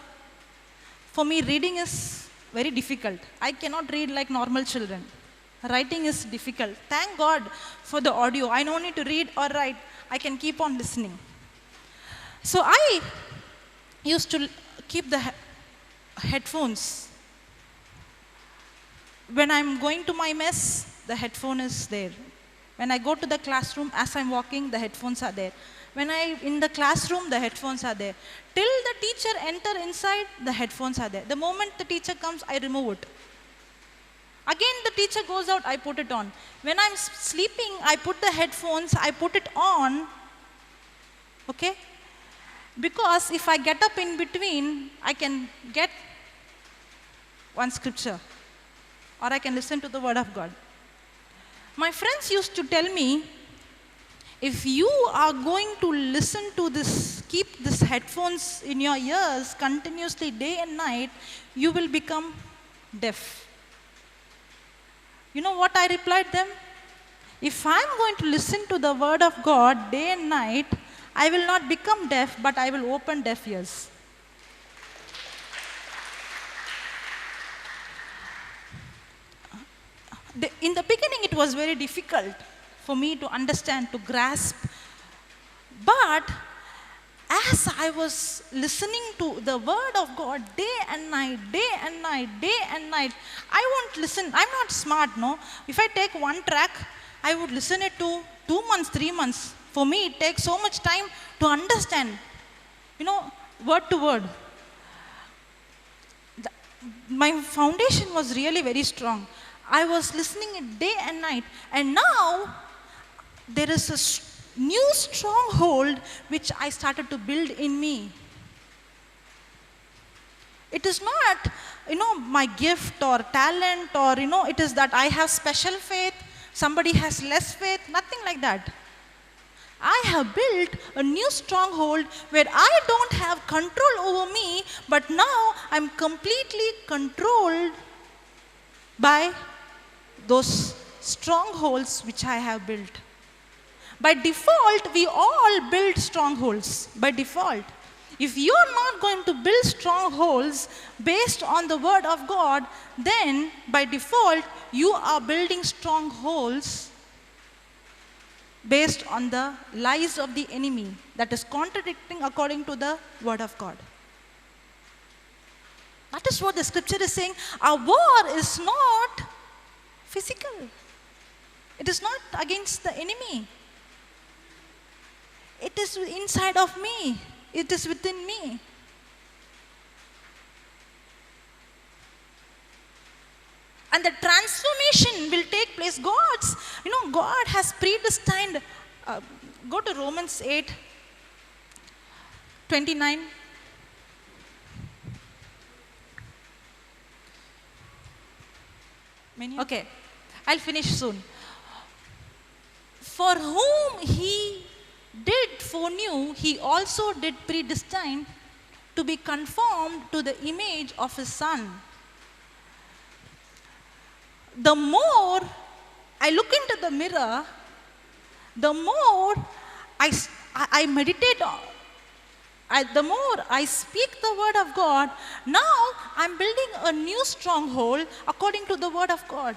for me reading is very difficult. I cannot read like normal children. Writing is difficult. Thank God for the audio. I don't need to read or write. I can keep on listening. So I used to keep the headphones. When I'm going to my mess, the headphone is there. When I go to the classroom, as I'm walking, the headphones are there. When I'm in the classroom, the headphones are there. Till the teacher enter inside, the headphones are there. The moment the teacher comes, I remove it. Again, the teacher goes out, I put it on. When I'm sleeping, I put the headphones, I put it on. Okay? Because if I get up in between, I can get one scripture. Or I can listen to the word of God. My friends used to tell me, if you are going to listen to this keep this headphones in your ears continuously day and night, you will become deaf. You know what I replied them? If I'm going to listen to the word of God day and night, I will not become deaf, but I will open deaf ears. In the beginning, it was very difficult for me to understand, to grasp. But as I was listening to the word of God day and night, day and night, day and night, I won't listen. I'm not smart, no. If I take one track, I would listen it to 2 months, 3 months. For me, it takes so much time to understand, word to word. My foundation was really very strong. I was listening it day and night. And now, there is a new stronghold which I started to build in me. It is not, my gift or talent or, it is that I have special faith, somebody has less faith, nothing like that. I have built a new stronghold where I don't have control over me, but now I'm completely controlled by those strongholds which I have built. By default, we all build strongholds. By default. If you're not going to build strongholds based on the word of God, then by default, you are building strongholds based on the lies of the enemy that is contradicting according to the word of God. That is what the scripture is saying. Our war is not physical. It is not against the enemy. It is inside of me. It is within me. And the transformation will take place. God has predestined. Go to Romans 8:29. Okay, I'll finish soon. For whom he did foreknew, he also did predestine to be conformed to the image of his Son. The more I look into the mirror, the more I meditate on, the more I speak the word of God. Now I'm building a new stronghold according to the word of God.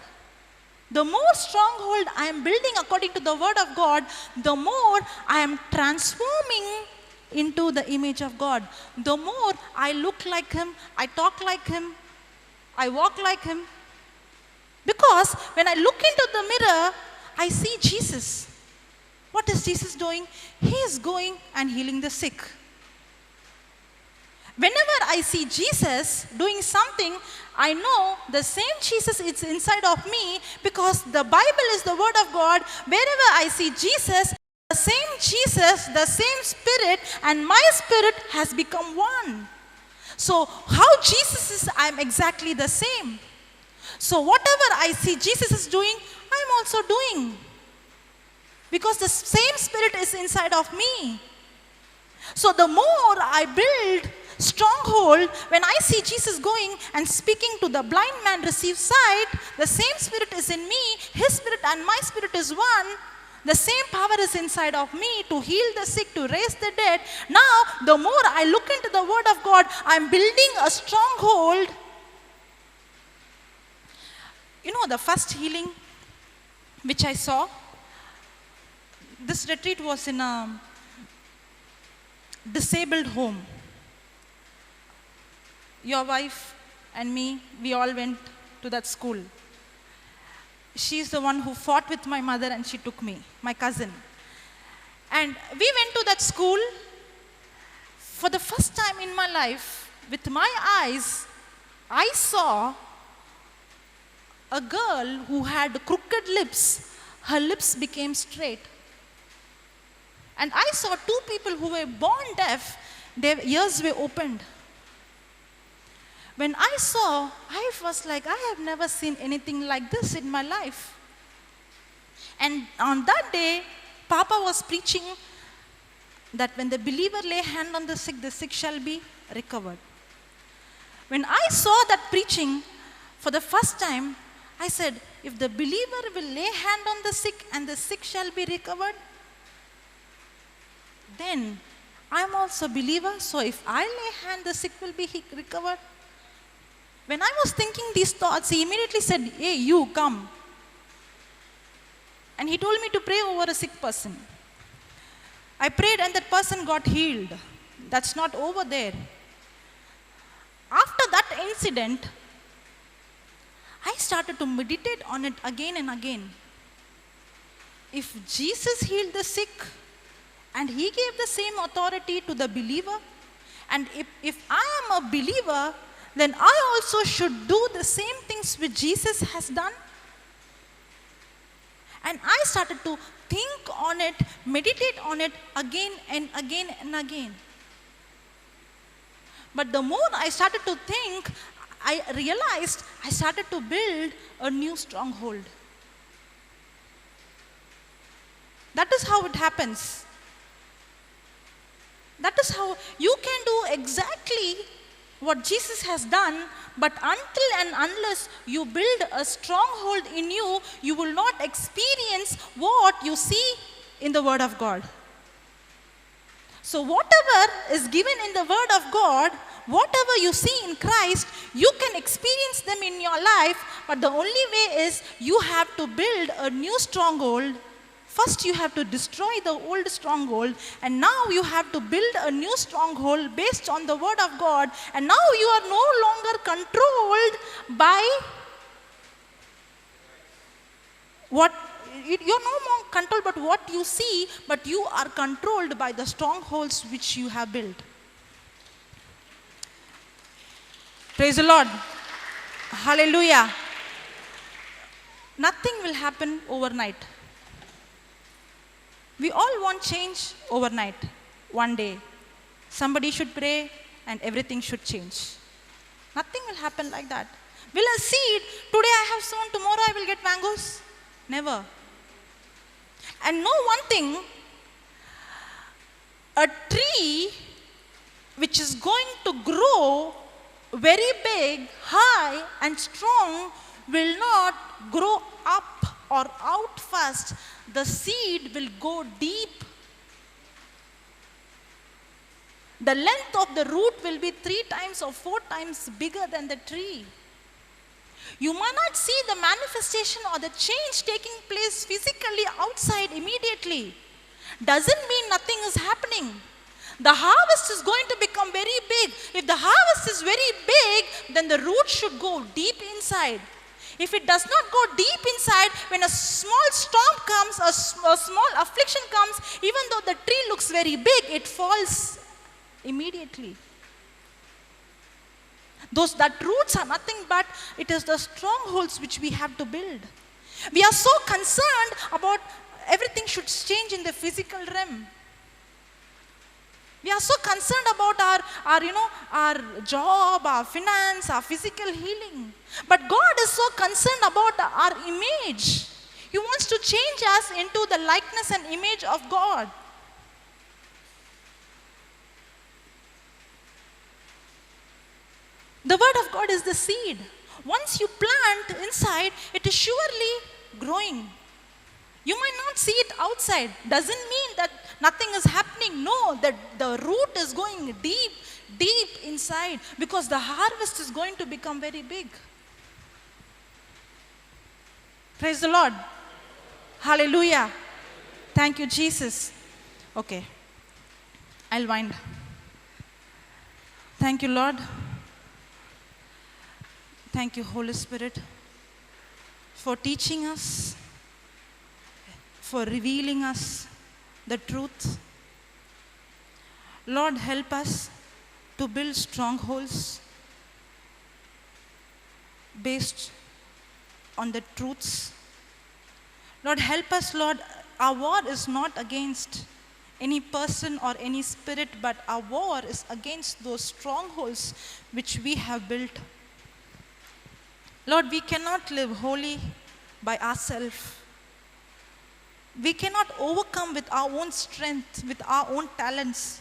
The more stronghold I am building according to the word of God, the more I am transforming into the image of God. The more I look like him, I talk like him, I walk like him. Because when I look into the mirror, I see Jesus. What is Jesus doing? He is going and healing the sick. Whenever I see Jesus doing something, I know the same Jesus is inside of me, because the Bible is the word of God. Wherever I see Jesus, the same Jesus, the same Spirit, and my spirit has become one. So how Jesus is, I am exactly the same. So whatever I see Jesus is doing, I am also doing. Because the same Spirit is inside of me. So the more I build stronghold, when I see Jesus going and speaking to the blind man receive sight, the same Spirit is in me, his spirit and my spirit is one. The same power is inside of me to heal the sick, to raise the dead. Now, the more I look into the word of God, I'm building a stronghold. The first healing which I saw, this retreat was in a disabled home. Your wife and me, we all went to that school. She's the one who fought with my mother and she took me, my cousin. And we went to that school. For the first time in my life, with my eyes, I saw a girl who had crooked lips. Her lips became straight. And I saw two people who were born deaf, their ears were opened. When I saw, I was like, I have never seen anything like this in my life. And on that day, Papa was preaching that when the believer lay hand on the sick shall be recovered. When I saw that preaching for the first time, I said, if the believer will lay hand on the sick and the sick shall be recovered, then I am also a believer, so if I lay hand, the sick will be recovered. When I was thinking these thoughts, he immediately said, hey, you come. And he told me to pray over a sick person. I prayed and that person got healed. That's not over there. After that incident, I started to meditate on it again and again. If Jesus healed the sick and he gave the same authority to the believer, and if I am a believer, then I also should do the same things which Jesus has done. And I started to think on it, meditate on it again and again and again. But the more I started to think, I realized I started to build a new stronghold. That is how it happens. That is how you can do exactly what Jesus has done, but until and unless you build a stronghold in you, you will not experience what you see in the Word of God. So whatever is given in the Word of God, whatever you see in Christ, you can experience them in your life, but the only way is you have to build a new stronghold. First you have to destroy the old stronghold, and now you have to build a new stronghold based on the Word of God, and now you are no longer controlled by what, you're no more controlled by what you see, but you are controlled by the strongholds which you have built. Praise the Lord. Hallelujah. Nothing will happen overnight. We all want change overnight, one day. Somebody should pray and everything should change. Nothing will happen like that. Will a seed, today I have sown, tomorrow I will get mangoes? Never. And know one thing, a tree which is going to grow very big, high and strong will not grow up or out fast. The seed will go deep. The length of the root will be 3 times or 4 times bigger than the tree. You might not see the manifestation or the change taking place physically outside immediately. Doesn't mean nothing is happening. The harvest is going to become very big. If the harvest is very big, then the root should go deep inside. If it does not go deep inside, when a small storm comes, a small affliction comes, even though the tree looks very big, it falls immediately. That roots are nothing but it is the strongholds which we have to build. We are so concerned about everything should change in the physical realm. We are so concerned about our job, our finance, our physical healing. But God is so concerned about our image. He wants to change us into the likeness and image of God. The Word of God is the seed. Once you plant inside, it is surely growing. You might not see it outside. Doesn't mean that nothing is happening. No, that the root is going deep, deep inside, because the harvest is going to become very big. Praise the Lord. Hallelujah. Thank you, Jesus. Okay. I'll wind. Thank you, Lord. Thank you, Holy Spirit, for teaching us, for revealing us the truth. Lord, help us to build strongholds based on the truths. Lord, help us, Lord. Our war is not against any person or any spirit, but our war is against those strongholds which we have built. Lord, we cannot live holy by ourselves. We cannot overcome with our own strength, with our own talents.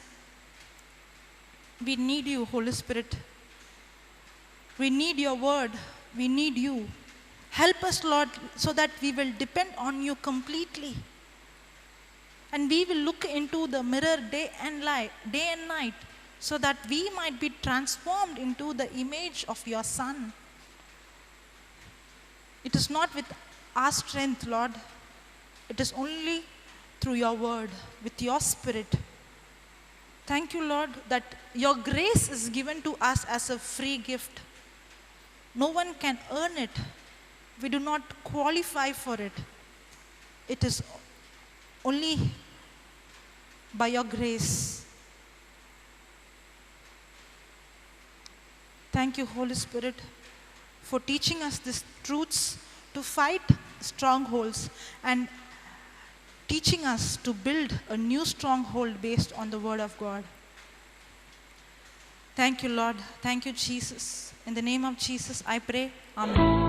We need you, Holy Spirit. We need your word. We need you. Help us, Lord, so that we will depend on you completely. And we will look into the mirror day and night, so that we might be transformed into the image of your Son. It is not with our strength, Lord. It is only through your word, with your Spirit. Thank you, Lord, that your grace is given to us as a free gift. No one can earn it. We do not qualify for it. It is only by your grace. Thank you, Holy Spirit, for teaching us these truths to fight strongholds and teaching us to build a new stronghold based on the word of God. Thank you, Lord. Thank you, Jesus. In the name of Jesus, I pray. Amen.